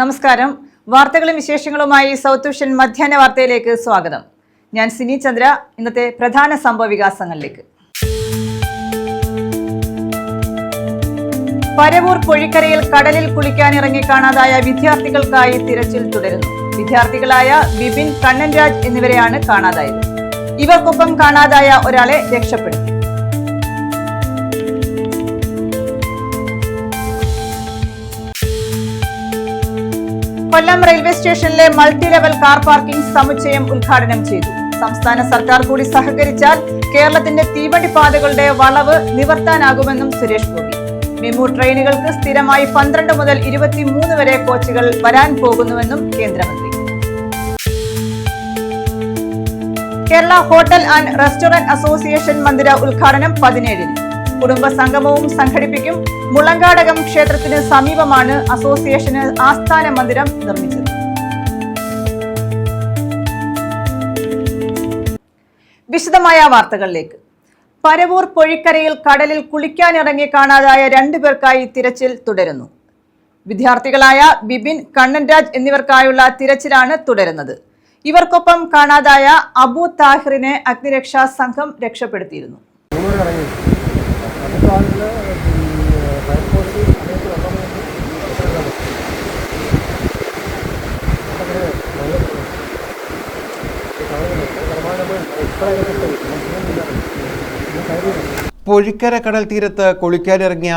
നമസ്കാരം. വാർത്തകളും വിശേഷങ്ങളുമായി സൗത്ത് വിഷൻ മധ്യാഹ്ന വാർത്തയിലേക്ക് സ്വാഗതം. ഞാൻ സിനി ചന്ദ്ര. ഇന്നത്തെ പ്രധാന സംഭവ വികാസങ്ങളിലേക്ക്. പരവൂർ പൊഴിക്കരയിൽ കടലിൽ കുളിക്കാനിറങ്ങി കാണാതായ വിദ്യാർത്ഥികൾക്കായി തിരച്ചിൽ തുടരുന്നു. വിദ്യാർത്ഥികളായ ബിബിൻ, കണ്ണൻ രാജ് എന്നിവരെയാണ് കാണാതായത്. ഇവർക്കൊപ്പം കാണാതായ ഒരാളെ രക്ഷപ്പെടുത്തി. കൊല്ലം റെയിൽവേ സ്റ്റേഷനിലെ മൾട്ടി ലെവൽ കാർ പാർക്കിംഗ് സമുച്ചയം ഉദ്ഘാടനം ചെയ്തു. സംസ്ഥാന സർക്കാർ കൂടി സഹകരിച്ചാൽ കേരളത്തിന്റെ തീവണ്ടി പാതകളുടെ വളവ് നിവർത്താനാകുമെന്നും സുരേഷ് ഗോപി. മെമു ട്രെയിനുകൾക്ക് സ്ഥിരമായി 12 മുതൽ 23 വരെ കോച്ചുകൾ വരാൻ പോകുന്നുവെന്നും കേന്ദ്രമന്ത്രി. Kerala hotel and restaurant association മന്ദിര ഉദ്ഘാടനം 17-ന്. കുടുംബ സംഗമവും സംഘടിപ്പിക്കും. മുളങ്കാടകം ക്ഷേത്രത്തിന് സമീപമാണ് അസോസിയേഷന് ആസ്ഥാന മന്ദിരം നിർമ്മിച്ചത്. വിശദമായ വാർത്തകളിലേക്ക്. പരവൂർ പൊഴിക്കരയിൽ കടലിൽ കുളിക്കാനിറങ്ങി കാണാതായ 2 പേർക്കായി തിരച്ചിൽ തുടരുന്നു. വിദ്യാർത്ഥികളായ ബിബിൻ, കണ്ണൻ രാജ് എന്നിവർക്കായുള്ള തിരച്ചിലാണ് തുടരുന്നത്. ഇവർക്കൊപ്പം കാണാതായ അബു താഹിറിനെ അഗ്നിരക്ഷാ സംഘം രക്ഷപ്പെടുത്തിയിരുന്നു. പൊഴിക്കര കടൽ തീരത്ത് കുളിക്കാനിറങ്ങിയ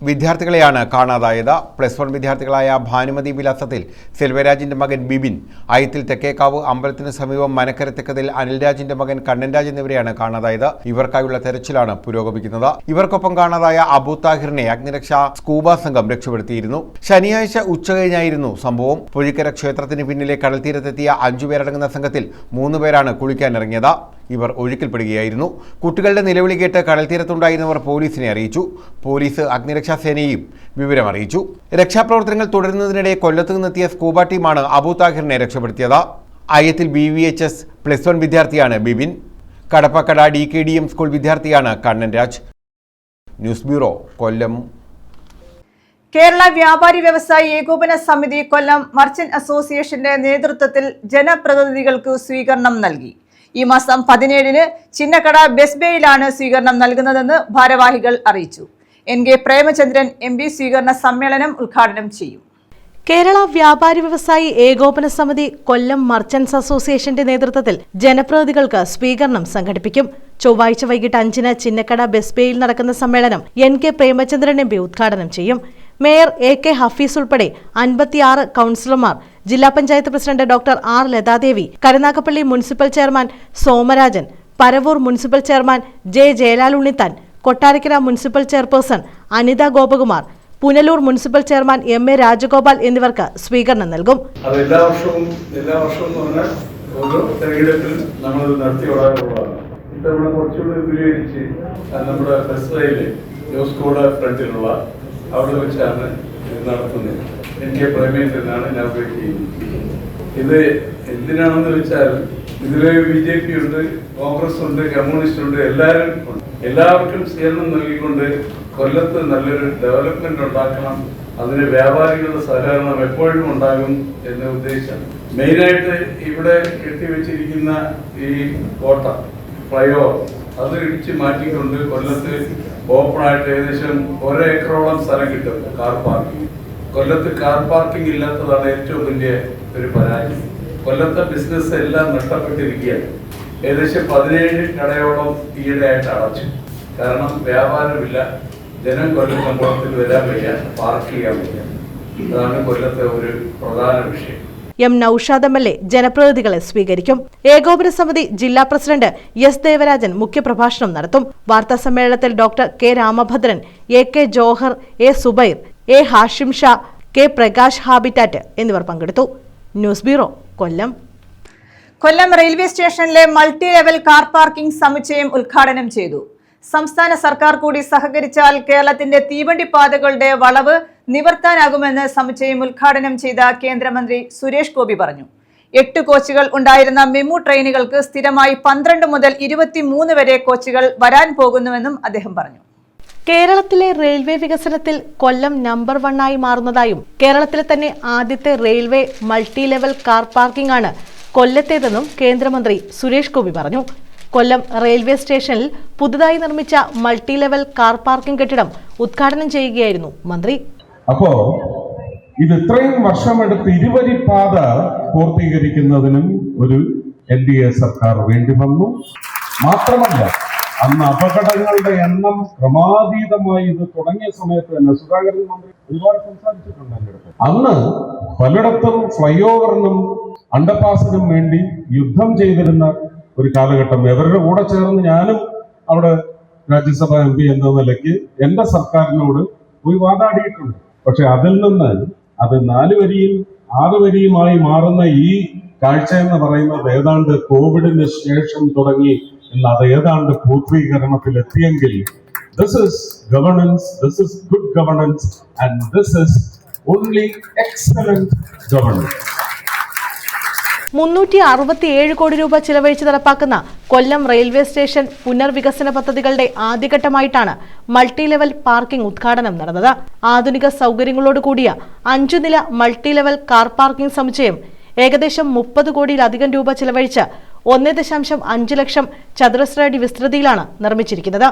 വിദ്യാർത്ഥികളെയാണ് കാണാതായത്. +1 വിദ്യാർത്ഥികളായ ഭാനുമതി വിലാസത്തിൽ സെൽവരാജിന്റെ മകൻ ബിബിൻ, അയത്തിൽ തെക്കേക്കാവ് അമ്പലത്തിന് സമീപം മനക്കര തെക്കതിൽ അനിൽരാജിന്റെ മകൻ കണ്ണൻരാജ് എന്നിവരെയാണ് കാണാതായത്. ഇവർക്കായുള്ള തെരച്ചിലാണ് പുരോഗമിക്കുന്നത്. ഇവർക്കൊപ്പം കാണാതായ അബു താഹിറിനെ അഗ്നിരക്ഷാ സ്കൂബ സംഘം രക്ഷപ്പെടുത്തിയിരുന്നു. ശനിയാഴ്ച ഉച്ചകഴിഞ്ഞായിരുന്നു സംഭവം. പൊഴിക്കര ക്ഷേത്രത്തിന് പിന്നിലെ കടൽ തീരത്തെത്തിയ 5 പേരടങ്ങുന്ന സംഘത്തിൽ 3 പേരാണ് കുളിക്കാനിറങ്ങിയത്. ഇവർ ഒഴുക്കിൽപ്പെടുകയായിരുന്നു. കുട്ടികളുടെ നിലവിളി കേട്ട് കടൽ തീരത്തുണ്ടായിരുന്നവർ പോലീസിനെ അറിയിച്ചു. പോലീസ് അഗ്നിരക്ഷാ സേനയെയും വിവരം അറിയിച്ചു. രക്ഷാപ്രവർത്തനങ്ങൾ തുടരുന്നതിനിടെ കൊല്ലത്ത് നിന്നെത്തിയ സ്കൂബ ടീമാണ് അബു താഹിറിനെ രക്ഷപ്പെടുത്തിയത്. അയ്യത്തിൽ BVHS +1 വിദ്യാർത്ഥിയാണ് ബിബിൻ. കടപ്പക്കട DKDM സ്കൂൾ വിദ്യാർത്ഥിയാണ് കണ്ണൻ രാജ്. News bureau, Kollam. കേരള വ്യാപാരി വ്യവസായി ഏകോപന സമിതി കൊല്ലം മർച്ചന്റ് അസോസിയേഷന്റെ നേതൃത്വത്തിൽ ജനപ്രതിനിധികൾക്ക് സ്വീകരണം നൽകി. ഈ മാസം 17-ന് ചിന്നക്കട ബസ് ബേയിലാണ് സ്വീകരണം നൽകുന്നതെന്ന് ഭാരവാഹികൾ അറിയിച്ചു. NK പ്രേമചന്ദ്രൻ MP സ്വീകരണ സമ്മേളനം ഉദ്ഘാടനം ചെയ്യും. കേരള വ്യാപാരി വ്യവസായി ഏകോപന സമിതി കൊല്ലം മർച്ചന്റ്സ് അസോസിയേഷന്റെ നേതൃത്വത്തിൽ ജനപ്രതിനിധികൾക്ക് സ്വീകരണം സംഘടിപ്പിക്കും. ചൊവ്വാഴ്ച വൈകിട്ട് 5-ന് ചിന്നക്കട ബസ് ബേയിൽ നടക്കുന്ന സമ്മേളനം NK പ്രേമചന്ദ്രൻ MP ഉദ്ഘാടനം ചെയ്യും. മേയർ AK ഹഫീസ് ഉൾപ്പെടെ 56 കൗൺസിലർമാർ, ജില്ലാ panchayat president doctor R Lathadevi, Karunagappally municipal chairman Somarajan, Paravur municipal chairman J Jayalal Unnithan, Kottarakkara municipal chairperson Anitha Gopakumar, Punalur municipal chairman MA Rajagopal എന്നിവർക്ക് സ്വീകരണം നൽകും. എല്ലാ വർഷവും ഓരോ തെരഞ്ഞെടുപ്പിൽ നമ്മൾ നടത്തിയോടാറുള്ളതാണ്. ഇത്തവണ കുറച്ചുകൂടി വിപുലീകരിച്ച് നമ്മുടെ ബസ് ന്യൂസ്കോഡ് ഫ്രണ്ടിലുള്ള അവിടെ വെച്ചാണ് ഇത് നടത്തുന്നത്. NK പ്രേമേന്ദ്രനാണ് ഇനാഗുറേറ്റ് ചെയ്യുന്നത്. ഇത് എന്തിനാണെന്ന് വെച്ചാൽ ഇതിൽ BJP ഉണ്ട്, കോൺഗ്രസ് ഉണ്ട്, കമ്മ്യൂണിസ്റ്റ് ഉണ്ട്, എല്ലാവരും ഉണ്ട്. എല്ലാവർക്കും സ്വീകരണം നൽകിക്കൊണ്ട് കൊല്ലത്ത് നല്ലൊരു ഡെവലപ്മെന്റ് ഉണ്ടാക്കണം. അതിന് വ്യാപാരികളുടെ സഹകരണം എപ്പോഴും ഉണ്ടാകും എന്ന ഉദ്ദേശം. മെയിനായിട്ട് ഇവിടെ കെട്ടിവെച്ചിരിക്കുന്ന ഈ കോട്ട ഫ്ലൈഓവർ അത് ഇടിച്ച് മാറ്റിക്കൊണ്ട് കൊല്ലത്ത് ഓപ്പണായിട്ട് ഏകദേശം 1 ഏക്കറോളം സ്ഥലം കിട്ടും കാർ പാർക്കിംഗ്. കൊല്ലത്ത് കാർ പാർക്കിംഗ് ഇല്ലാത്തതാണ് ഏറ്റവും വലിയ ഒരു പരാജയം. കൊല്ലത്തെ ബിസിനസ് എല്ലാം നഷ്ടപ്പെട്ടിരിക്കുകയാണ്. ഏകദേശം 17 കടയോളം ഈയിടെയായിട്ട് അടച്ചു. കാരണം വ്യാപാരമില്ല, ജനം കൊല്ലം കമ്പോളത്തിൽ വരാൻ വയ്യ, പാർക്ക് ചെയ്യാൻ വയ്യ. അതാണ് കൊല്ലത്തെ ഒരു പ്രധാന വിഷയം. M നൌഷാദ് MLA ജനപ്രതിനിധികളെ സ്വീകരിക്കും. ഏകോപന സമിതി ജില്ലാ പ്രസിഡന്റ് S ദേവരാജൻ മുഖ്യപ്രഭാഷണം നടത്തും. വാർത്താ സമ്മേളനത്തിൽ doctor K Ramabhadran, AK Johar, A Subair, A Hashim Shah, K Prakash habitat എന്നിവർ പങ്കെടുത്തു. News bureau, Kollam. Kollam railway സ്റ്റേഷനിലെ മൾട്ടി ലെവൽ കാർ പാർക്കിംഗ് സമുച്ചയം ഉദ്ഘാടനം ചെയ്തു. സംസ്ഥാന സർക്കാർ കൂടി സഹകരിച്ചാൽ കേരളത്തിന്റെ തീവണ്ടി പാതകളുടെ വളവ് നിവർത്താനാകുമെന്ന് സമുച്ചയം ഉദ്ഘാടനം ചെയ്ത കേന്ദ്രമന്ത്രി സുരേഷ് ഗോപി പറഞ്ഞു. 8 കോച്ചുകൾ ഉണ്ടായിരുന്ന മെമു ട്രെയിനുകൾക്ക് സ്ഥിരമായി 12 മുതൽ 23 വരെ കോച്ചുകൾ വരാൻ പോകുന്നുവെന്നും അദ്ദേഹം പറഞ്ഞു. കേരളത്തിലെ റെയിൽവേ വികസനത്തിൽ കൊല്ലം നമ്പർ 1 മാറുന്നതായും കേരളത്തിലെ തന്നെ ആദ്യത്തെ railway multi level car parking ആണ് കൊല്ലത്തേതെന്നും കേന്ദ്രമന്ത്രി സുരേഷ് ഗോപി പറഞ്ഞു. കൊല്ലം റെയിൽവേ സ്റ്റേഷനിൽ പുതുതായി നിർമ്മിച്ച മൾട്ടി ലെവൽ കാർ പാർക്കിംഗ് കെട്ടിടം ഉദ്ഘാടനം ചെയ്യുകയായിരുന്നു മന്ത്രി. അപ്പോ ഇത് ഇത്രയും വർഷമെടുത്ത് ഇരുവരിപ്പാത പൂർത്തീകരിക്കുന്നതിനും ഒരു NDA സർക്കാർ വേണ്ടി വന്നു. മാത്രമല്ല, അന്ന് അപകടങ്ങളുടെ എണ്ണം ക്രമാതീതമായി ഇത് തുടങ്ങിയ സമയത്ത് തന്നെ സുധാകരൻ മന്ത്രി ഒരുപാട് സംസാരിച്ചിട്ടുണ്ട് എൻ്റെ അടുത്ത്. അന്ന് പലയിടത്തും ഫ്ലൈ ഓവറിനും അണ്ടർപാസിനും വേണ്ടി യുദ്ധം ചെയ്തിരുന്ന ഒരു കാലഘട്ടം. ഇവരുടെ കൂടെ ചേർന്ന് ഞാനും അവിടെ രാജ്യസഭ MP എന്ന നിലയ്ക്ക് എന്റെ സർക്കാരിനോട് പോയി വാതാടിയിട്ടുണ്ട്. പക്ഷെ അതിൽ നിന്ന് അത് 4 വരിയും 6 വരിയുമായി മാറുന്ന ഈ കാഴ്ച എന്ന് പറയുന്നത് ഏതാണ്ട് കോവിഡിന് ശേഷം തുടങ്ങി എന്ന് അത് ഏതാണ്ട് പൂർത്തീകരണത്തിൽ എത്തിയെങ്കിൽ this is governance, this is good governance and this is only excellent governance. 367 കോടി രൂപ ചിലവഴിച്ച് നടപ്പാക്കുന്ന കൊല്ലം റെയിൽവേ സ്റ്റേഷൻ പുനർവികസന പദ്ധതികളുടെ ആദ്യഘട്ടമായിട്ടാണ് മൾട്ടി ലെവൽ പാർക്കിംഗ് ഉദ്ഘാടനം നടന്നത്. ആധുനിക സൗകര്യങ്ങളോട് കൂടിയ 5 നില മൾട്ടി ലെവൽ കാർ പാർക്കിംഗ് സമുച്ചയം ഏകദേശം 30 കോടിയിലധികം രൂപ ചിലവഴിച്ച് 1.5 ലക്ഷം ചതുരശ്ര അടി വിസ്തൃതിയിലാണ് നിർമ്മിച്ചിരിക്കുന്നത്.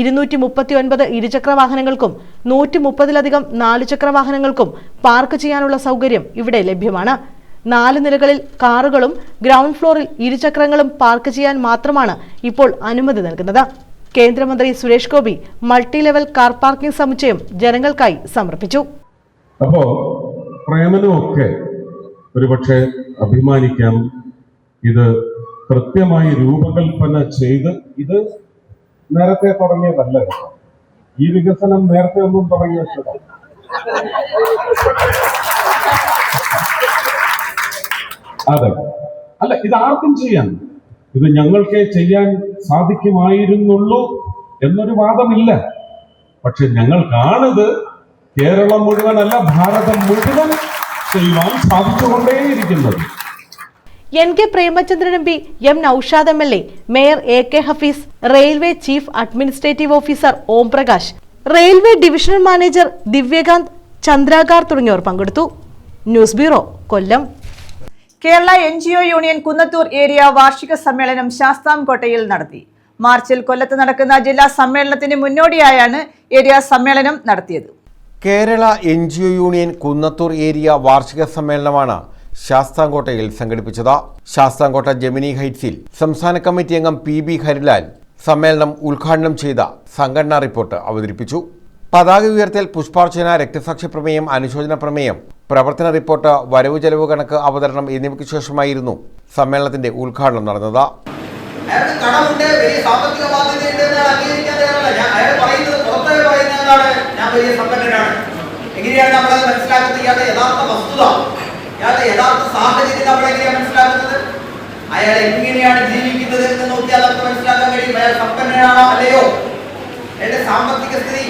239 ഇരുചക്ര വാഹനങ്ങൾക്കും 130-ലധികം 4 ചക്ര വാഹനങ്ങൾക്കും പാർക്ക് ചെയ്യാനുള്ള സൗകര്യം ഇവിടെ ലഭ്യമാണ്. 4 നിലകളിൽ കാറുകളും ഗ്രൗണ്ട് ഫ്ലോറിൽ ഇരുചക്രങ്ങളും പാർക്ക് ചെയ്യാൻ മാത്രമാണ് ഇപ്പോൾ അനുമതി നൽകുന്നത്. കേന്ദ്രമന്ത്രി Suresh Gopi multi level car parking സമുച്ചയം ജനങ്ങൾക്കായി സമർപ്പിച്ചു. അപ്പോ പ്രേമനുമൊക്കെ ഒരുപക്ഷെ അഭിമാനിക്കാം. ഇത് കൃത്യമായി രൂപകൽപ്പന ചെയ്ത് ഇത് നേരത്തെ തുടങ്ങിയതല്ല. ഈ വികസനം നേരത്തെ ഒന്നും തുടങ്ങി വെച്ചതാണ്. അതെ, അല്ല, ഇത് ആർക്കും ചെയ്യാം. ഇത് ഞങ്ങൾക്കേ ചെയ്യാൻ സാധിക്കുമായിരുന്നുള്ളൂ എന്നൊരു വാദമില്ല. പക്ഷെ ഞങ്ങൾക്കാണിത് കേരളം മുഴുവനല്ല, ഭാരതം മുഴുവൻ ചെയ്യുവാൻ സാധിച്ചുകൊണ്ടേയിരിക്കുന്നത്. NK Premachandran MP, M Naushad MLA, mayor AK Hafeez, railway chief administrative officer Om Prakash, railway divisional manager Divyakant, Chandrakar തുടങ്ങിയവർ പങ്കെടുത്തു. News bureau, Kollam. Kerala NGO union Kunnathur area വാർഷിക സമ്മേളനം ശാസ്താംകോട്ടയിൽ നടത്തി. മാർച്ചിൽ കൊല്ലത്ത് നടക്കുന്ന ജില്ലാ സമ്മേളനത്തിന് മുന്നോടിയായാണ് ഏരിയ സമ്മേളനം നടത്തിയത്. Kerala NGO union Kunnathur area വാർഷിക സമ്മേളനമാണ് ശാസ്താംകോട്ടയിൽ സംഘടിപ്പിച്ചത്. ശാസ്താംകോട്ട ജെമിനി ഹൈറ്റ്സിൽ സംസ്ഥാന കമ്മിറ്റി അംഗം PB ഹരിലാൽ സമ്മേളനം ഉദ്ഘാടനം ചെയ്ത സംഘടനാ റിപ്പോർട്ട് അവതരിപ്പിച്ചു. പതാക ഉയർത്തൽ, പുഷ്പാർച്ചന, രക്തസാക്ഷി പ്രമേയം, അനുശോചന പ്രമേയം, പ്രവർത്തന റിപ്പോർട്ട്, വരവ് ചെലവ് കണക്ക് അവതരണം എന്നിവയ്ക്ക് ശേഷമായിരുന്നു സമ്മേളനത്തിന്റെ ഉദ്ഘാടനം നടന്നത്. അയാൾ എങ്ങനെയാണ് ജീവിക്കുന്നത് എന്ന് നോക്കിയാൽ നമുക്ക് മനസ്സിലാക്കാൻ കഴിയും. അയാൾ സമ്പന്നനാണോ അല്ലയോ, അയാളുടെ സാമ്പത്തിക സ്ഥിതി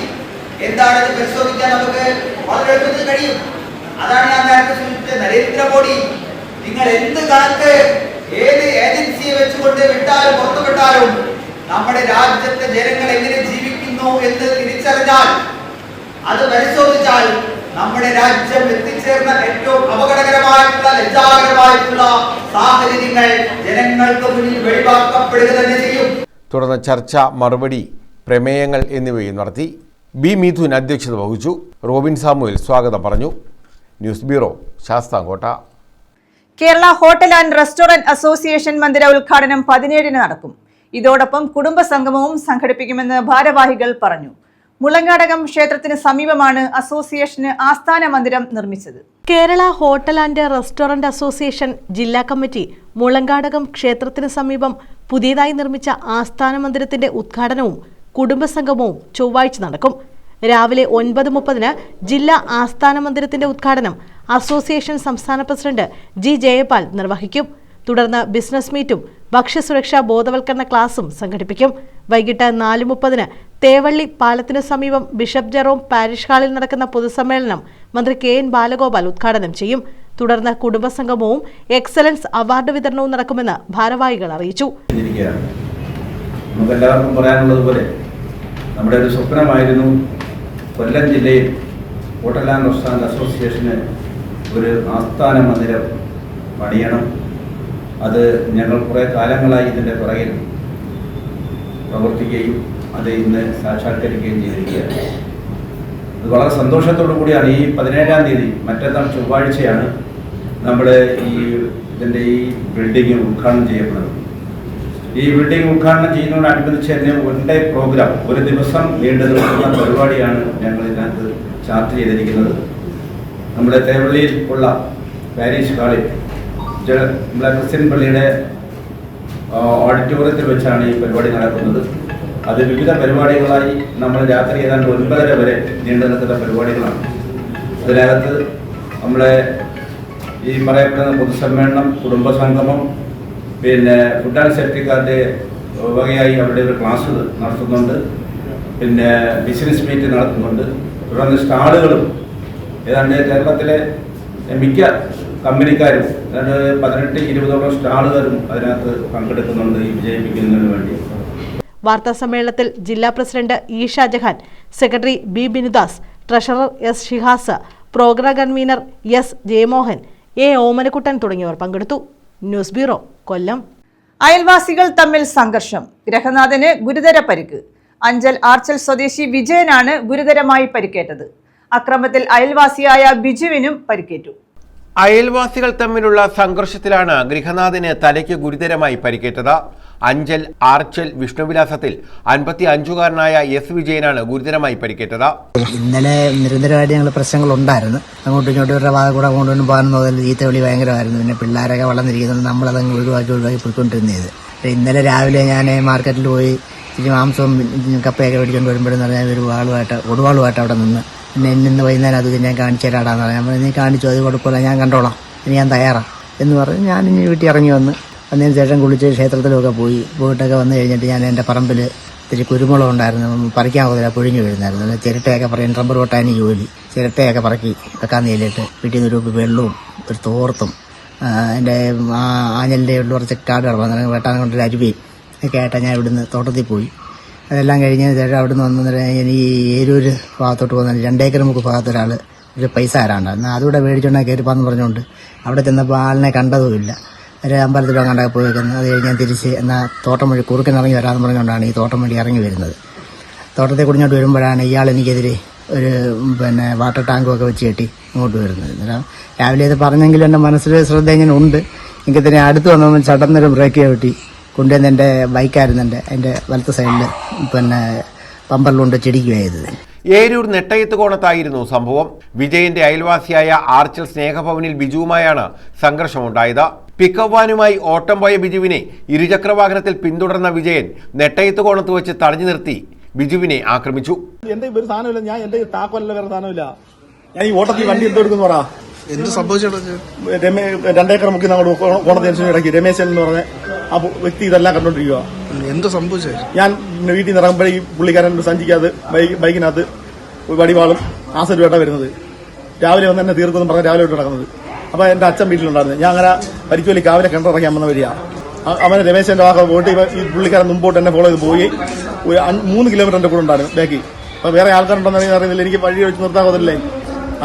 എന്താണെന്ന് പരിശോധിക്കാൻ നമുക്ക് വളരെ എളുപ്പത്തിൽ കഴിയും. അതാണ് ഞാൻ നേരത്തെ സൂചിപ്പിച്ചത്. നരേന്ദ്രമോദി നിങ്ങൾ എന്ത് കണക്ക് ഏത് ഏജൻസിയെ വെച്ചുകൊണ്ട് വിട്ടാലും പുറത്തുവിട്ടാലും നമ്മുടെ രാജ്യത്തെ ജനങ്ങൾ എങ്ങനെ ജീവിക്കുന്നു എന്ന് തിരിച്ചറിഞ്ഞാൽ, അത് പരിശോധിച്ചാൽ നമ്മുടെ രാജ്യം എത്തിച്ചേർന്ന ഏറ്റവും അപകടകരമായിട്ടുള്ള ലജ്ജാകരമായിട്ടുള്ള സാഹചര്യങ്ങൾ ജനങ്ങൾക്ക് മുന്നിൽ വെളിവാക്കപ്പെടുക തന്നെ ചെയ്യും. തുടർന്ന് ചർച്ച, മറുപടി, പ്രമേയങ്ങൾ എന്നിവയും നടത്തി. B മിഥുൻ അധ്യക്ഷത വഹിച്ചു. റോബിൻ സാമുവൽ സ്വാഗതം പറഞ്ഞു. News bureau, Sasthamkotta. Kerala hotel and restaurant association മന്ദിര ഉദ്ഘാടനം 17-ന് നടക്കും. ഇതോടൊപ്പം കുടുംബ സംഗമവും സംഘടിപ്പിക്കുമെന്ന് ഭാരവാഹികൾ പറഞ്ഞു. മുളങ്കാടകം ക്ഷേത്രത്തിന് സമീപമാണ് അസോസിയേഷന് ആസ്ഥാന മന്ദിരം നിർമ്മിച്ചത്. Kerala hotel and restaurant association ജില്ലാ കമ്മിറ്റി മുളങ്കാടകം ക്ഷേത്രത്തിന് സമീപം പുതിയതായി നിർമ്മിച്ച ആസ്ഥാന മന്ദിരത്തിന്റെ ഉദ്ഘാടനവും കുടുംബസംഗമവും ചൊവ്വാഴ്ച നടക്കും. രാവിലെ 9:30-ന് ജില്ലാ ആസ്ഥാന മന്ദിരത്തിന്റെ ഉദ്ഘാടനം അസോസിയേഷൻ സംസ്ഥാന പ്രസിഡന്റ് G ജയപാൽ നിർവഹിക്കും. തുടർന്ന് ബിസിനസ് മീറ്റും ഭക്ഷ്യസുരക്ഷാ ബോധവൽക്കരണ ക്ലാസും സംഘടിപ്പിക്കും. വൈകിട്ട് 4:30-ന് തേവള്ളി പാലത്തിന് സമീപം ബിഷപ്പ് ജെറോം പാരിഷ് ഹാളിൽ നടക്കുന്ന പൊതുസമ്മേളനം മന്ത്രി KN ബാലഗോപാൽ ഉദ്ഘാടനം ചെയ്യും. തുടർന്ന് കുടുംബസംഗമവും എക്സലൻസ് അവാർഡ് വിതരണവും നടക്കുമെന്ന് ഭാരവാഹികൾ അറിയിച്ചു. നമുക്കെല്ലാവർക്കും പറയാനുള്ളത് പോലെ നമ്മുടെ ഒരു സ്വപ്നമായിരുന്നു കൊല്ലം ജില്ലയിൽ ഹോട്ടൽ ആൻഡ് റെസ്റ്റോറൻറ്റ് അസോസിയേഷന് ഒരു ആസ്ഥാന മന്ദിരം പണിയണം. അത് ഞങ്ങൾ കുറേ കാലങ്ങളായി ഇതിൻ്റെ പുറകിൽ പ്രവർത്തിക്കുകയും അത് ഇന്ന് സാക്ഷാത്കരിക്കുകയും ചെയ്തിരിക്കുകയാണ്. അത് വളരെ സന്തോഷത്തോടു കൂടിയാണ് ഈ 17-ാം തീയതി മറ്റന്നാൾ ചൊവ്വാഴ്ചയാണ് നമ്മുടെ ഇതിൻ്റെ ഈ ബിൽഡിംഗ് ഉദ്ഘാടനം ചെയ്യപ്പെടുന്നത്. ഈ ബിൽഡിംഗ് ഉദ്ഘാടനം ചെയ്യുന്നതോടനുബന്ധിച്ച് തന്നെ 1 ഡേ പ്രോഗ്രാം, ഒരു ദിവസം നീണ്ടു നിൽക്കുന്ന പരിപാടിയാണ് ഞങ്ങൾ ഇതിനകത്ത് ചാർട്ട് ചെയ്തിരിക്കുന്നത്. നമ്മുടെ തേവള്ളിയിൽ ഉള്ള പാരീഷ് ഹാളിൽ നമ്മുടെ ക്രിസ്ത്യൻ പള്ളിയുടെ ഓഡിറ്റോറിയത്തിൽ വെച്ചാണ് ഈ പരിപാടി നടക്കുന്നത്. അത് വിവിധ പരിപാടികളായി നമ്മൾ രാത്രി ഏതാണ്ട് 9:30 വരെ നീണ്ടു നിൽക്കുന്ന പരിപാടികളാണ്. അതിനകത്ത് നമ്മളെ ഈ പറയപ്പെടുന്ന പൊതുസമ്മേളനം, കുടുംബസംഗമം, പിന്നെ ഫുഡ് ആൻഡ് സേഫ്റ്റി കാർഡ് വകയായി അവിടെ ഒരു ക്ലാസ് നടത്തുന്നുണ്ട്, പിന്നെ ബിസിനസ് മീറ്റ് നടത്തുന്നുണ്ട്. തുടർന്ന് സ്റ്റാളുകളും ഏതാണ്ട് കേരളത്തിലെ മിക്ക കമ്പനിക്കാരും ഏതാണ്ട് 18-20ഓളം സ്റ്റാളുകാരും അതിനകത്ത് പങ്കെടുക്കുന്നുണ്ട് ഈ വിജയിപ്പിക്കുന്നതിന് വേണ്ടി. വാർത്താ സമ്മേളനത്തിൽ ജില്ലാ president E Shajahan, secretary B Binudas, treasurer S Shihas, programme convener S Jayamohan, A Omanakkuttan തുടങ്ങിയവർ പങ്കെടുത്തു. News bureau, Kollam. അയൽവാസികൾ തമ്മിൽ സംഘർഷം, ഗൃഹനാഥന് ഗുരുതര പരിക്ക്. അഞ്ചൽ ആർച്ചൽ സ്വദേശി വിജയനാണ് ഗുരുതരമായി പരിക്കേറ്റത്. അക്രമത്തിൽ അയൽവാസിയായ ബിജുവിനും പരിക്കേറ്റു. അയൽവാസികൾ തമ്മിലുള്ള സംഘർഷത്തിലാണ് ഗൃഹനാഥന് തലയ്ക്ക് ഗുരുതരമായി പരിക്കേറ്റത്. അഞ്ചൽ ആർച്ചൽ വിഷ്ണുവിലാസത്തിൽ 55-കാരനായ എസ് വിജയനാണ് ഗുരുതരമായി പരിക്കേറ്റത്. ഇന്നലെ നിരന്തരമായിട്ട് ഞങ്ങൾ പ്രശ്നങ്ങളുണ്ടായിരുന്നു. അങ്ങോട്ടും ഇങ്ങോട്ടും ഇവരുടെ ഭാഗം കൂടെ കൊണ്ടുവന്ന് പോകാൻ ചീത്തവിളി ഭയങ്കരമായിരുന്നു. പിന്നെ പിള്ളേരൊക്കെ വളർന്നിരിക്കുന്നത് നമ്മളതങ്ങ് ഒഴിവാക്കി പോയിക്കൊണ്ടിരുന്നത്. ഇന്നലെ രാവിലെ ഞാൻ മാർക്കറ്റിൽ പോയി ഇച്ചിരി മാംസവും കപ്പയൊക്കെ മേടിച്ചുകൊണ്ട് വരുമ്പോഴെന്ന് പറഞ്ഞാൽ ഒരു ഒടുവാളുമായിട്ട് അവിടെ നിന്ന് പിന്നെ ഇന്ന് വൈകുന്നേരം അത് ഞാൻ കാണിച്ചു തരാടാന്ന് പറഞ്ഞാൽ നീ കാണിച്ചു, അത് കുഴപ്പമില്ല, ഞാൻ കണ്ടോളാം, ഇനി ഞാൻ തയ്യാറാണ് എന്ന് പറഞ്ഞ് ഞാൻ ഇനി വീട്ടിൽ ഇറങ്ങി വന്നതിന് ശേഷം കുളിച്ച് ക്ഷേത്രത്തിലൊക്കെ പോയിട്ടൊക്കെ വന്നു കഴിഞ്ഞിട്ട് ഞാൻ എൻ്റെ പറമ്പിൽ ഇത്തിരി കുരുമുളക് ഉണ്ടായിരുന്നു, പറിക്കാൻ പോകില്ല, പൊഴിഞ്ഞു വീഴുന്നായിരുന്നു. ചിരട്ടയൊക്കെ പറയും, റബ്ബർ വെട്ടാൻ ജോലി, ചിരട്ടയൊക്കെ പറക്കി വെക്കാൻ നേരിട്ട് വീട്ടിൽ നിന്ന് ഒരു വെള്ളവും ഒരു തോർത്തും എൻ്റെ ആഞ്ഞലിൻ്റെ ഉള്ള കുറച്ച് കാട് കിടന്നു വെട്ടാൻ കൊണ്ടൊരു അരുവിയും ഒക്കെ ആയിട്ടാണ് ഞാൻ ഇവിടുന്ന് തോട്ടത്തിൽ പോയി. അതെല്ലാം കഴിഞ്ഞതിന് ശേഷം അവിടുന്ന് വന്നു ഈ ഏരൂര് ഭാഗത്തോട്ട് പോകുന്ന 2 ഏക്കർ മുക്ക് ഭാഗത്തൊരാൾ ഒരു പൈസ ആരാണ്ടായിരുന്നു, അതുകൂടെ മേടിച്ചുകൊണ്ടാണ് കയറിപ്പാന്ന് പറഞ്ഞുകൊണ്ട് അവിടെ ചെന്നപ്പോൾ ആളിനെ കണ്ടതുമില്ല. ഒരു അമ്പലത്തിലോ കണ്ടൊക്കെ പോയി വെക്കുന്നത്. അത് കഴിഞ്ഞ് ഞാൻ തിരിച്ച് എന്നാൽ തോട്ടം വഴി കുറുക്കനിറങ്ങി വരാമെന്ന് പറഞ്ഞുകൊണ്ടാണ് ഈ തോട്ടം വഴി ഇറങ്ങി വരുന്നത്. തോട്ടത്തിൽ കുടിഞ്ഞോട്ട് വരുമ്പോഴാണ് ഇയാൾ എനിക്കെതിരെ ഒരു വാട്ടർ ടാങ്കൊക്കെ വെച്ച് കെട്ടി ഇങ്ങോട്ട് വരുന്നത്. അന്നേരം രാവിലെ ഇത് പറഞ്ഞെങ്കിലും എൻ്റെ മനസ്സിൽ ശ്രദ്ധ ഇങ്ങനെ ഉണ്ട്. എനിക്ക് തന്നെ അടുത്ത് വന്നപ്പോൾ ചടന്നൊരു ബ്രേക്ക് ചവിട്ടി കൊണ്ടുവന്ന് എൻ്റെ ബൈക്കായിരുന്നു അതിൻ്റെ വലത്ത് സൈഡിൽ പമ്പറിലുണ്ട് ചെടിക്കുകയായത്. ഏരൂർ നെട്ടയത്ത് കോണത്തായിരുന്നു സംഭവം. വിജയന്റെ അയൽവാസിയായ ആർച്ചൽ സ്നേഹഭവനിൽ ബിജുവുമായാണ് സംഘർഷമുണ്ടായത്. പിക്കപ്പ് വാനുമായി ഓട്ടം പോയ ബിജുവിനെ ഇരുചക്രവാഹനത്തിൽ പിന്തുടർന്ന വിജയൻ നെട്ടയത്ത് കോണത്ത് വെച്ച് തടഞ്ഞു നിർത്തി ബിജുവിനെ ആക്രമിച്ചു. എന്റെ ഒരു സാധനമില്ല, ഞാൻ എന്റെ താക്കോലല്ല, വേറെ സാധനമില്ല. ഞാൻ ഈ ഓട്ടത്തിൽ വണ്ടി എന്തെടുക്കുന്നു പറ. എന്ത് സംഭവിച്ചു? 2 ഏക്കർ മുക്കി നമ്മൾ കോണത്തിന് ഇടയ്ക്ക് രമേശൻ എന്ന് പറഞ്ഞ ആ വ്യക്തി ഇതെല്ലാം കണ്ടോണ്ടിരിക്കുക. എന്ത് സംഭവിച്ചു? ഞാൻ വീട്ടിൽ നിന്ന് ഇറങ്ങുമ്പോഴേ ഈ പുള്ളിക്കാരൻ സഞ്ചിക്കകത്ത് ബൈക്കിനകത്ത് വടിവാളും ആസരുമായിട്ടാണ് വരുന്നത്. രാവിലെ വന്ന് എന്നെ തീർക്കൊന്നും പറഞ്ഞ് രാവിലെ വിട്ട് നടക്കുന്നത്. അപ്പൊ എന്റെ അച്ഛൻ വീട്ടിലുണ്ടായിരുന്നു. ഞാൻ അങ്ങനെ പരിക്കോലി കാവിലെ കിണറിറങ്ങാൻ വന്ന വരിക. അവനെ രമേശന്റെ ഭാഗം പോയിട്ട് ഈ പുള്ളിക്കാരൻ മുമ്പോട്ട് എന്നെ ഫോളോ ചെയ്ത് പോയി 3 കിലോമീറ്റർ എന്റെ കൂടെ ഉണ്ടായിരുന്നു ബാക്കി. അപ്പൊ വേറെ ആൾക്കാരുണ്ടെന്ന് അറിയുന്നില്ല, എനിക്ക് വഴി വെച്ച് നിർത്താൻ.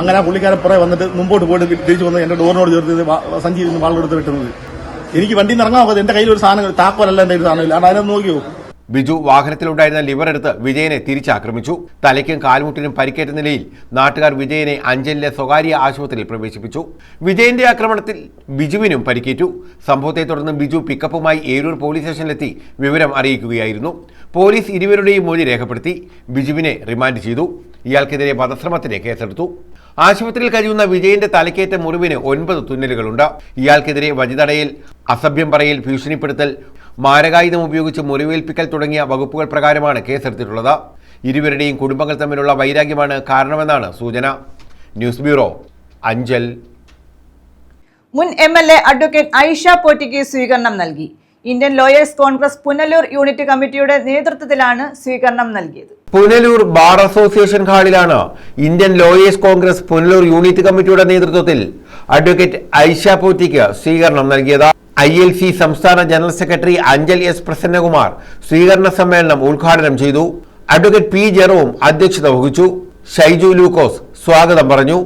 അങ്ങനെ ആ പുള്ളിക്കാരൻ പുറകെ വന്നിട്ട് മുമ്പോട്ട് പോയിട്ട് തിരിച്ചു വന്ന് എന്റെ ഡോറിനോട് ചേർത്ത് സഞ്ചി വാളെടുത്ത് വെട്ടുന്നത്. എനിക്ക് വണ്ടിയിൽ നിന്ന് ഇറങ്ങാൻ പറ്റും. എന്റെ കയ്യിൽ ഒരു സാധനം താക്കോലല്ല, എന്റെ ഒരു സാധനമില്ല. അതിനൊന്ന് നോക്കിയോ. ബിജു വാഹനത്തിലുണ്ടായിരുന്ന ലിവർ എടുത്ത് വിജയനെ തിരിച്ചാക്രമിച്ചു. തലയ്ക്കും കാൽമുട്ടിനും പരിക്കേറ്റ നിലയിൽ നാട്ടുകാർ വിജയനെ അഞ്ചലിലെ സ്വകാര്യ ആശുപത്രിയിൽ പ്രവേശിപ്പിച്ചു. വിജയന്റെ ആക്രമണത്തിൽ ബിജുവിനും പരിക്കേറ്റു. സംഭവത്തെ തുടർന്ന് ബിജു പിക്കപ്പുമായി ഏരൂർ പോലീസ് സ്റ്റേഷനിലെത്തി വിവരം അറിയിക്കുകയായിരുന്നു. പോലീസ് ഇരുവരുടെയും മൊഴി രേഖപ്പെടുത്തി. ബിജുവിനെ റിമാൻഡ് ചെയ്തു. ഇയാൾക്കെതിരെ വധശ്രമത്തിന് കേസെടുത്തു. ആശുപത്രിയിൽ കഴിയുന്ന വിജയന്റെ തലക്കേറ്റ മുറിവിന് 9 തുന്നലുകളുണ്ട്. ഇയാൾക്കെതിരെ വഴിതടയൽ, അസഭ്യം പറയൽ, ഭീഷണിപ്പെടുത്തൽ, മാരകായുധം ഉപയോഗിച്ച് മുറിവേൽപ്പിക്കൽ തുടങ്ങിയ വകുപ്പുകൾ പ്രകാരമാണ് കേസെടുത്തിട്ടുള്ളത്. ഇരുവരുടെയും കുടുംബങ്ങൾ തമ്മിലുള്ള വൈരാഗ്യമാണ് കാരണമെന്നാണ് സൂചന. News bureau, Anchal. മുൻ MLA അഡ്വക്കേറ്റ് ഐഷ പോറ്റിക്ക് സ്വീകരണം നൽകി. Indian lawyers Congress Punalur unit കമ്മിറ്റിയുടെ നേതൃത്വത്തിലാണ് സ്വീകരണം നൽകിയത്. പുനലൂർ ബാർ അസോസിയേഷൻ ഹാളിലാണ് Indian lawyers Congress Punalur unit കമ്മിറ്റിയുടെ നേതൃത്വത്തിൽ അഡ്വക്കേറ്റ് ഐഷ പോറ്റിക്ക് സ്വീകരണം നൽകിയത്. ILC സംസ്ഥാന general secretary Anchal S Prasannakumar സ്വീകരണ സമ്മേളനം ഉദ്ഘാടനം ചെയ്തു. അഡ്വക്കേറ്റ് പി ജെറോം അധ്യക്ഷത വഹിച്ചു. ഷൈജു ലൂക്കോസ് സ്വാഗതം പറഞ്ഞു.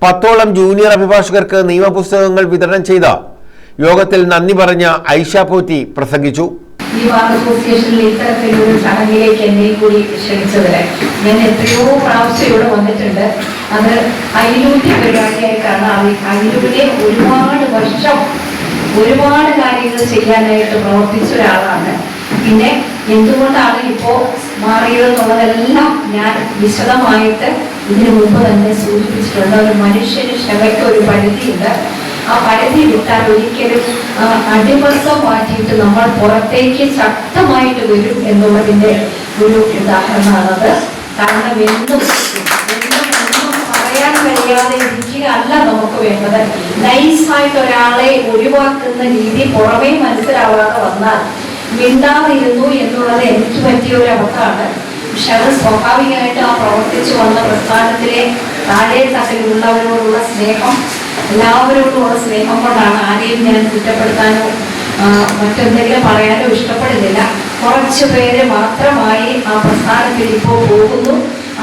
10ഓളം ജൂനിയർ അഭിഭാഷകർക്ക് നിയമപുസ്തകങ്ങൾ വിതരണം ചെയ്ത യോഗത്തിൽ നന്ദി പറഞ്ഞ ഐഷ പോറ്റി പ്രസംഗിച്ചു. ഈ ബാർ അസോസിയേഷനിൽ ഇത്തരത്തിലൊരു ചടങ്ങിലേക്ക് എന്നെയും കൂടി ക്ഷണിച്ചതിന് ഞാൻ എത്രയോ പ്രാവശ്യം ഇവിടെ വന്നിട്ടുണ്ട്. അത് അയിലൂട്ടി പരിപാടിയായിട്ടാണ്. അയിലൂടെ ഒരുപാട് വർഷം ഒരുപാട് കാര്യങ്ങൾ ചെയ്യാനായിട്ട് പ്രവർത്തിച്ച ഒരാളാണ്. പിന്നെ എന്തുകൊണ്ടാണ് ഇപ്പോൾ മാറിയതെന്നുള്ളതെല്ലാം ഞാൻ വിശദമായിട്ട് ഇതിനു മുമ്പ് തന്നെ സൂചിപ്പിച്ചിട്ടുണ്ട്. ഒരു മനുഷ്യന് ക്ഷമയ്ക്ക് ഒരു പരിധിയുണ്ട്. ആ പരിധി വിട്ടാൽ ഒരിക്കലും അടിമത്തം മാറ്റിയിട്ട് നമ്മൾ പുറത്തേക്ക് ശക്തമായിട്ട് വരും എന്നുള്ളതിന്റെ ഒരു ഉദാഹരണമാണത്. കാരണം എന്നും പറയാൻ കഴിയാതെ ഇരിക്കുക അല്ല നമുക്ക് വേണ്ടത്. നൈസായിട്ട് ഒരാളെ ഒഴിവാക്കുന്ന രീതി പുറമേ മനസ്സിലാവാതെ വന്നാൽ മിണ്ടാതിരുന്നു എന്നുള്ളത് എനിക്ക് പറ്റിയ ഒരു അബദ്ധമാണ്. പക്ഷെ അത് സ്വാഭാവികമായിട്ട് ആ പ്രവർത്തിച്ചു വന്ന പ്രസ്ഥാനത്തിലെ താഴെ തട്ടിലുള്ളവരോടുള്ള സ്നേഹം, എല്ലാവരോടുമുള്ള സ്നേഹം കൊണ്ടാണ്. ആരെയും ഞാൻ കുറ്റപ്പെടുത്താനോ മറ്റെന്തെങ്കിലും പറയാനോ ഇഷ്ടപ്പെടുന്നില്ല. കുറച്ചു പേര് മാത്രമായി ആ പ്രസ്ഥാനത്തിൽ ഇപ്പോൾ പോകുന്നു.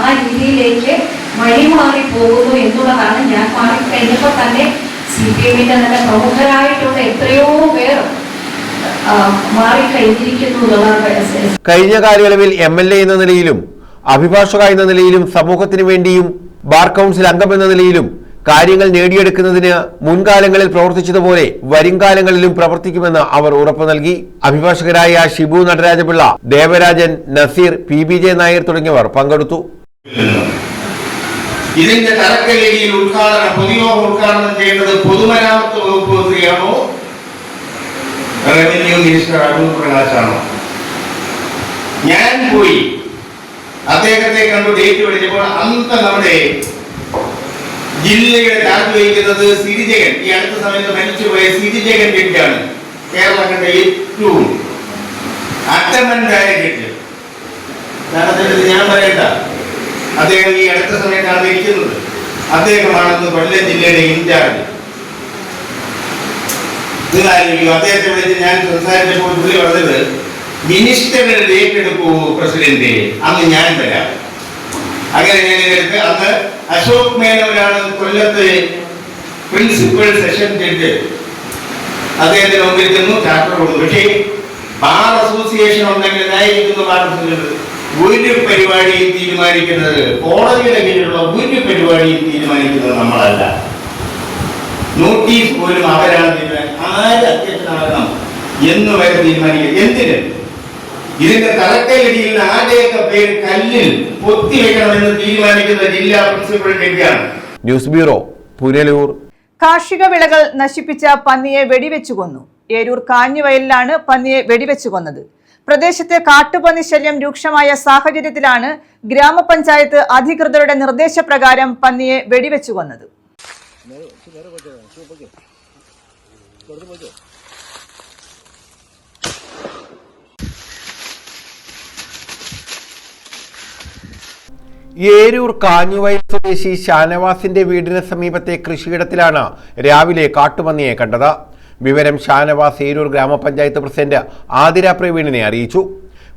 ആ രീതിയിലേക്ക് വഴിമാറി പോകുന്നു എന്നുള്ളതാണ്. ഞാൻ മാറിക്കഴിഞ്ഞപ്പോൾ തന്നെ CPM-ന്റെ തന്നെ പ്രമുഖരായിട്ടുള്ള എത്രയോ പേർ മാറിക്കഴിഞ്ഞിരിക്കുന്നു എന്നുള്ളതാണ്. കഴിഞ്ഞ കാലയളവിൽ MLA എന്ന നിലയിലും അഭിഭാഷക എന്ന നിലയിലും സമൂഹത്തിന് വേണ്ടിയും ബാർ കൗൺസിൽ അംഗം എന്ന നിലയിലും കാര്യങ്ങൾ നേടിയെടുക്കുന്നതിന് മുൻകാലങ്ങളിൽ പ്രവർത്തിച്ചതുപോലെ വരും കാലങ്ങളിലും പ്രവർത്തിക്കുമെന്ന് അവർ ഉറപ്പു നൽകി. അഭിഭാഷകരായ ഷിബു നടരാജപിള്ള, ദേവരാജൻ, നസീർ, PBJ നായർ തുടങ്ങിയവർ പങ്കെടുത്തു. ഇതിന്റെ തലക്കല്ലിയിൽ പൊതുയോഗം ഉദ്ഘാടനം ചെയ്യേണ്ടത് പൊതുമരാമത്ത് വകുപ്പ് മന്ത്രിയാണോ റവന്യൂ മിനിസ്റ്റർ അടൂർ പ്രകാശാണോ? ഞാൻ പോയി അദ്ദേഹത്തെ കണ്ടു ഡേറ്റ് പഠിച്ചപ്പോൾ അന്നത്തെ നമ്മുടെ ജില്ലയുടെ ചാർജ് വഹിക്കുന്നത് സിരിജകൻ, ഈ അടുത്ത സമയത്ത് മരിച്ചുപോയ സിരിജകൻ ജഡ്ജാണ്. കേരളം കണ്ട ഏറ്റവും അറ്റമൻ്റായ ജഡ്ജ്. ഞാൻ പറയണ്ട, അദ്ദേഹം ഈ അടുത്ത സമയത്താണ് ഇരിക്കുന്നത്. അദ്ദേഹമാണെന്ന് കൊല്ലം ജില്ലയുടെ ഇൻചാർജ്. അദ്ദേഹത്തെ വിളിച്ച് ഞാൻ സംസാരിച്ചപ്പോൾ പുള്ളി പറഞ്ഞത്, മിനിസ്റ്ററുടെ ഡേറ്റ് എടുക്കൂ പ്രസിഡന്റ്, അന്ന് ഞാൻ തരാം. അങ്ങനെ ഞാൻ എടുത്ത് അന്ന് അശോക് മേനോനാണ് കൊല്ലത്ത് പ്രിൻസിപ്പൽ സെഷൻ ജഡ്ജ്. അദ്ദേഹത്തിന് മുമ്പിൽ ചെന്നു ചാപ്റ്റർ കൊടുത്തു. പക്ഷേ ബാർ അസോസിയേഷൻ ഉണ്ടെങ്കിൽ ന്യായീകരിക്കുന്ന ബാർ അസോസിയേഷൻ ഒരു പരിപാടിയും തീരുമാനിക്കുന്നത്, കോടതിയുടെ കീഴിലുള്ള ഒരു പരിപാടിയും തീരുമാനിക്കുന്നത് നമ്മളല്ല. നോട്ടീസ് പോലും അവരാണ് തീരുമാനിക്കുന്നത്. ആര് അധ്യക്ഷനാകണം എന്ന് വരെ തീരുമാനിക്കുക. എന്തിന്? ഇതിന്റെ തലക്കല്ലടിയിൽ ആരുടെയൊക്കെ പേര് കല്ലിൽ പൊത്തിവെക്കണമെന്ന് തീരുമാനിക്കുന്ന ജില്ലാ പ്രിൻസിപ്പൽ ജഡ്ജിയാണ്. News bureau, Punalur. കാർഷിക വിളകൾ നശിപ്പിച്ച പന്നിയെ വെടിവെച്ചു കൊന്നു. ഏരൂർ കാഞ്ഞുവയലിലാണ് പന്നിയെ വെടിവെച്ചു കൊന്നത്. പ്രദേശത്തെ കാട്ടുപന്നി ശല്യം രൂക്ഷമായ സാഹചര്യത്തിലാണ് ഗ്രാമപഞ്ചായത്ത് അധികൃതരുടെ നിർദ്ദേശപ്രകാരം പന്നിയെ വെടിവെച്ചു കൊന്നത്. ഏരൂർ കാഞ്ഞുവയൽ സ്വദേശി ഷാനവാസിന്റെ വീടിന് സമീപത്തെ കൃഷിയിടത്തിലാണ് രാവിലെ കാട്ടുപന്നിയെ കണ്ടത്. വിവരം ഷാനവാസ് ഏരൂർ ഗ്രാമപഞ്ചായത്ത് പ്രസിഡന്റ് ആതിര പ്രവീണിനെ അറിയിച്ചു.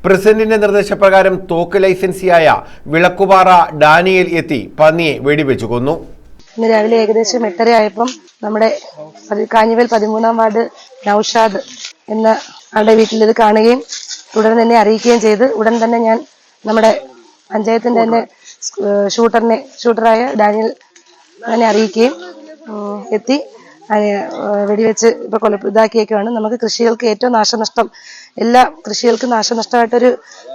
പ്രസിഡന്റിന്റെ നിർദ്ദേശപ്രകാരം തോക്ക് ലൈസൻസിയായ വിളക്കുപാറ ഡാനിയൽ എത്തി പന്നിയെ വെടിവെച്ചു കൊന്നു. ഇന്ന് രാവിലെ ഏകദേശം 8:30 ആയപ്പം നമ്മുടെ കാഞ്ഞുവയൽ 13-ാം വാർഡ് നൌഷാദ് എന്ന ആളുടെ വീട്ടിൽ ഇത് കാണുകയും തുടർന്ന് എന്നെ അറിയിക്കുകയും ചെയ്ത് ഉടൻ തന്നെ ഞാൻ നമ്മുടെ പഞ്ചായത്തിന്റെ തന്നെ ഷൂട്ടറായ ഡാനിയൽ എന്നെ അറിയിക്കുകയും എത്തി വെടിവെച്ച് ഇപ്പൊ ഇതാക്കിയൊക്കെയാണ്. നമുക്ക് കൃഷികൾക്ക് ഏറ്റവും നാശനഷ്ടം, എല്ലാ കൃഷികൾക്കും നാശനഷ്ടമായിട്ടൊരു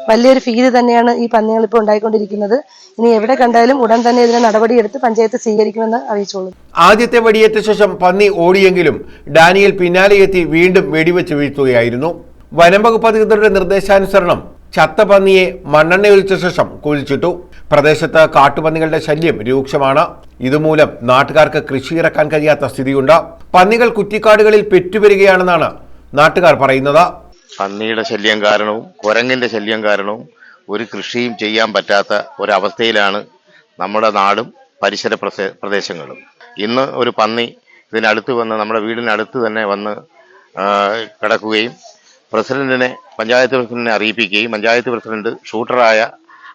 വലിയൊരു ഭീതി തന്നെയാണ് ഈ പന്നികൾ ഇപ്പോൾ ഉണ്ടായിക്കൊണ്ടിരിക്കുന്നത്. ഇനി എവിടെ കണ്ടാലും ഉടൻ തന്നെ ഇതിനെ നടപടിയെടുത്ത് പഞ്ചായത്ത് സ്വീകരിക്കുമെന്ന് അറിയിച്ചോളൂ. ആദ്യത്തെ വെടിയേറ്റ ശേഷം പന്നി ഓടിയെങ്കിലും ഡാനിയൽ പിന്നാലെ എത്തി വീണ്ടും വെടിവെച്ച് വീഴ്ത്തുകയായിരുന്നു. വനം വകുപ്പ് അധികൃതരുടെ നിർദ്ദേശാനുസരണം ചത്ത പന്നിയെ മണ്ണെണ്ണയൊഴിച്ച ശേഷം കുഴിച്ചിട്ടു. പ്രദേശത്ത് കാട്ടുപന്നികളുടെ ശല്യം രൂക്ഷമാണ്. ഇതുമൂലം നാട്ടുകാർക്ക് കൃഷി ഇറക്കാൻ കഴിയാത്ത സ്ഥിതിയുണ്ട്. പന്നികൾ കുറ്റിക്കാടുകളിൽ പെറ്റുവരികയാണെന്നാണ് നാട്ടുകാർ പറയുന്നത്. പന്നിയുടെ ശല്യം കാരണവും കുരങ്ങിന്റെ ശല്യം കാരണവും ഒരു കൃഷിയും ചെയ്യാൻ പറ്റാത്ത ഒരവസ്ഥയിലാണ് നമ്മുടെ നാടും പരിസര പ്രദേശങ്ങളും. ഇന്ന് ഒരു പന്നി ഇതിനടുത്ത് വന്ന് നമ്മുടെ വീടിനടുത്ത് തന്നെ വന്ന് കിടക്കുകയും പഞ്ചായത്ത് പ്രസിഡന്റിനെ അറിയിപ്പിക്കുകയും പഞ്ചായത്ത് പ്രസിഡന്റ് ഷൂട്ടറായ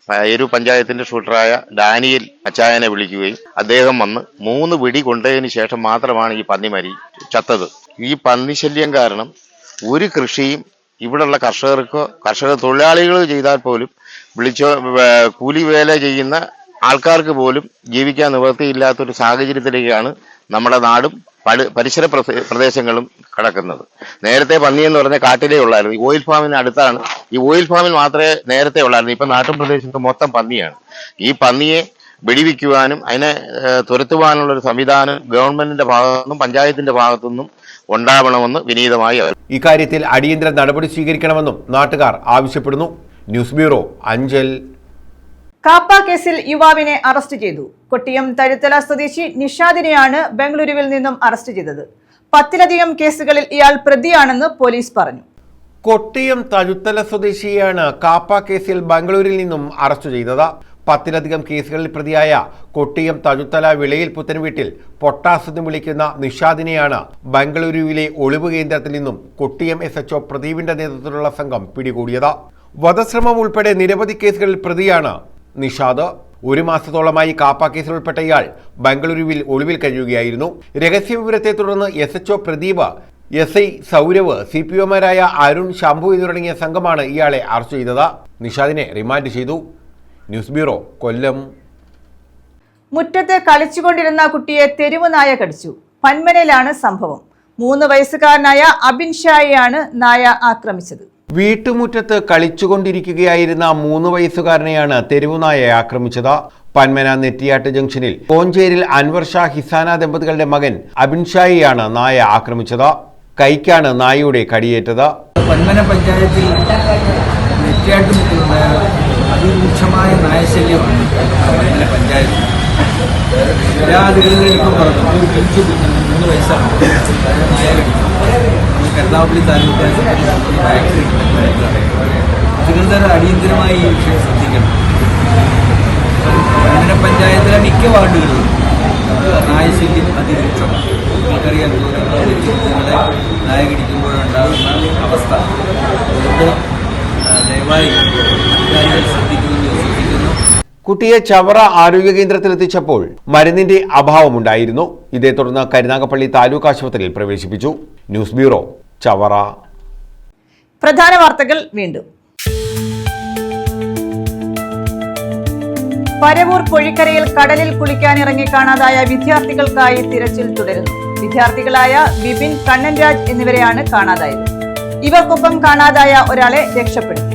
എരു പഞ്ചായത്തിന്റെ ഷൂട്ടറായ ഡാനിയൽ അച്ചായനെ വിളിക്കുകയും അദ്ദേഹം വന്ന് 3 വെടി കൊണ്ടതിന് ശേഷം മാത്രമാണ് ഈ പന്നി ചത്തത്. ഈ പന്നി ശല്യം കാരണം ഒരു കൃഷിയും ഇവിടെയുള്ള കർഷക തൊഴിലാളികൾ ചെയ്താൽ പോലും കൂലി വേല ചെയ്യുന്ന ആൾക്കാർക്ക് പോലും ജീവിക്കാൻ നിവൃത്തിയില്ലാത്തൊരു സാഹചര്യത്തിലേക്കാണ് നമ്മുടെ നാടും പരിസര പ്രദേശങ്ങളും കിടക്കുന്നത്. നേരത്തെ പന്നി എന്ന് പറഞ്ഞ കാട്ടിലേ ഉള്ളായിരുന്നു. ഈ ഓയിൽ ഫാമിന് അടുത്താണ്. ഈ ഓയിൽ ഫാമിൽ മാത്രമേ നേരത്തെ ഉള്ളായിരുന്നു. ഇപ്പം നാട്ടും പ്രദേശത്ത് മൊത്തം പന്നിയാണ്. ഈ പന്നിയെ വെടിവെക്കുവാനും അതിനെ തുരത്തുവാനുള്ള ഒരു സംവിധാനം ഗവൺമെന്റിന്റെ ഭാഗത്തുനിന്നും പഞ്ചായത്തിന്റെ ഭാഗത്തുനിന്നും ഉണ്ടാവണമെന്ന് വിനീതമായി ഇക്കാര്യത്തിൽ അടിയന്തര നടപടി സ്വീകരിക്കണമെന്നും നാട്ടുകാർ ആവശ്യപ്പെടുന്നു. News bureau, Anchal. കാപ്പ കേസിൽ യുവാവിനെ അറസ്റ്റ് ചെയ്തു. കൊട്ടിയം തഴുത്തല സ്വദേശി നിഷാദിനെയാണ് ബംഗളൂരുവിൽ നിന്നും അറസ്റ്റ് ചെയ്തത്. 10ലധികം കേസുകളിൽ ഇയാൾ പ്രതിയാണെന്ന് പോലീസ് പറഞ്ഞു. കൊട്ടിയം തഴുത്തല സ്വദേശിയെയാണ് കാപ്പ കേസിൽ ബംഗളൂരിൽ നിന്നും അറസ്റ്റ് ചെയ്തത്. 10ലധികം കേസുകളിൽ പ്രതിയായ കൊട്ടിയം തഴുത്തല വിളയിൽ പുത്തൻ വീട്ടിൽ പൊട്ടാസ് എന്ന് വിളിക്കുന്ന നിഷാദിനെയാണ് ബംഗളൂരുവിലെ ഒളിവ് കേന്ദ്രത്തിൽ നിന്നും കൊട്ടിയം SHO പ്രദീപിന്റെ നേതൃത്വത്തിലുള്ള സംഘം പിടികൂടിയത്. വധശ്രമം ഉൾപ്പെടെ നിരവധി കേസുകളിൽ പ്രതിയാണ് നിഷാദ്. 1 മാസത്തോളമായി കാപ്പ കേസിൽ ഉൾപ്പെട്ട ഇയാൾ ബംഗളൂരുവിൽ ഒളിവിൽ കഴിയുകയായിരുന്നു. രഹസ്യവിവരത്തെ തുടർന്ന് SHO പ്രദീപ്, SI സൗരവ്, CPOമാരായ അരുൺ, ശംഭു എന്നിവരടങ്ങിയ സംഘമാണ് ഇയാളെ അറസ്റ്റ് ചെയ്തത്. നിഷാദിനെ റിമാൻഡ് ചെയ്തു. ന്യൂസ് ബ്യൂറോ, കൊല്ലം. മുറ്റത്ത് കളിച്ചുകൊണ്ടിരുന്ന കുട്ടിയെ തെരുവ് നായ കടിച്ചു. പന്മനയിലാണ് സംഭവം. 3 വയസ്സുകാരനായ അബിൻ ഷായെയാണ് നായ ആക്രമിച്ചത്. വീട്ടുമുറ്റത്ത് കളിച്ചുകൊണ്ടിരിക്കുകയായിരുന്ന 3 വയസ്സുകാരനെയാണ് തെരുവുനായ ആക്രമിച്ചത്. പന്മന നെറ്റിയാട്ട് ജംഗ്ഷനിൽ കോഞ്ചേരിൽ അൻവർ ഷാ ഹിസാന ദമ്പതികളുടെ മകൻ അബിൻ ഷായെയാണ് നായ ആക്രമിച്ചത്. കൈക്കാണ് നായയുടെ കടിയേറ്റത്. പന്മന പഞ്ചായത്തിൽ നെറ്റിയാട്ടുമുട്ടിലുള്ള അതിരൂക്ഷമായ നായശല്യമാണ് പന്മന പഞ്ചായത്ത്. എല്ലാ അധികൃതർക്കും പറഞ്ഞു 3 വയസ്സാണ് നായ കടിച്ചു. കരുനാഗപ്പള്ളി താലൂക്ക് അധികൃതർ അടിയന്തരമായി ഈ വിഷയം ശ്രദ്ധിക്കണം. പന്മന പഞ്ചായത്തിലെ മിക്ക വാർഡുകളിലും നായശല്യം അതിരൂക്ഷമാണ്. നിങ്ങൾക്കറിയാം, വ്യക്തികളെ നായ കടിക്കുമ്പോഴുണ്ടാകുന്ന അവസ്ഥ. അതുകൊണ്ട് ദയവായി അധികാരികൾ ശ്രദ്ധിക്കുമെന്ന് വിശ്വസിക്കുന്നു. കുട്ടിയെ ചവറ ആരോഗ്യ കേന്ദ്രത്തിലെത്തിച്ചപ്പോൾ മരുന്നിന്റെ അഭാവമുണ്ടായിരുന്നു. ഇതേ തുടർന്ന് കരുനാഗപ്പള്ളി താലൂക്ക് ആശുപത്രിയിൽ പ്രവേശിപ്പിച്ചു. News bureau, Chavara. പ്രധാന വാർത്തകൾ വീണ്ടും. പരവൂർ പൊഴിക്കരയിൽ കടലിൽ കുളിക്കാനിറങ്ങി കാണാതായ വിദ്യാർത്ഥികൾക്കായി തിരച്ചിൽ തുടരുന്നു. വിദ്യാർത്ഥികളായ ബിബിൻ, കണ്ണൻ രാജ് എന്നിവരെയാണ് കാണാതായത്. ഇവർക്കൊപ്പം കാണാതായ ഒരാളെ രക്ഷപ്പെടുത്തി.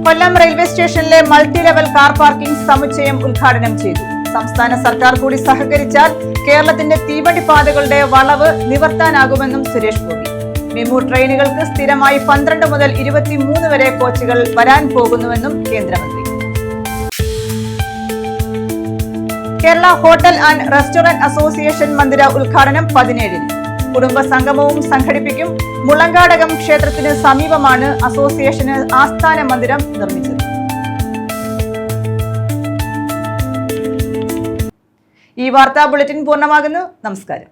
കൊല്ലം റെയിൽവേ സ്റ്റേഷനിലെ മൾട്ടി ലെവൽ കാർ പാർക്കിംഗ് സമുച്ചയം ഉദ്ഘാടനം ചെയ്തു. സംസ്ഥാന സർക്കാർ കൂടി സഹകരിച്ചാൽ കേരളത്തിന്റെ തീവണ്ടി പാതകളുടെ വളവ് നിവർത്താനാകുമെന്നും സുരേഷ് ഗോപി. മെമു ട്രെയിനുകൾക്ക് സ്ഥിരമായി 12 മുതൽ 23 വരെ കോച്ചുകൾ വരാൻ പോകുന്നുവെന്നും കേന്ദ്രമന്ത്രി. Kerala hotel and restaurant association മന്ദിര ഉദ്ഘാടനം 17-ന്. കുടുംബ സംഗമവും സംഘടിപ്പിക്കും. മുളങ്കാടകം ക്ഷേത്രത്തിന് സമീപമാണ് അസോസിയേഷന് ആസ്ഥാന മന്ദിരം നിർമ്മിച്ചത്. ഈ വാർത്താ ബുള്ളറ്റിൻ പൂർണ്ണമാകുന്നു. നമസ്കാരം.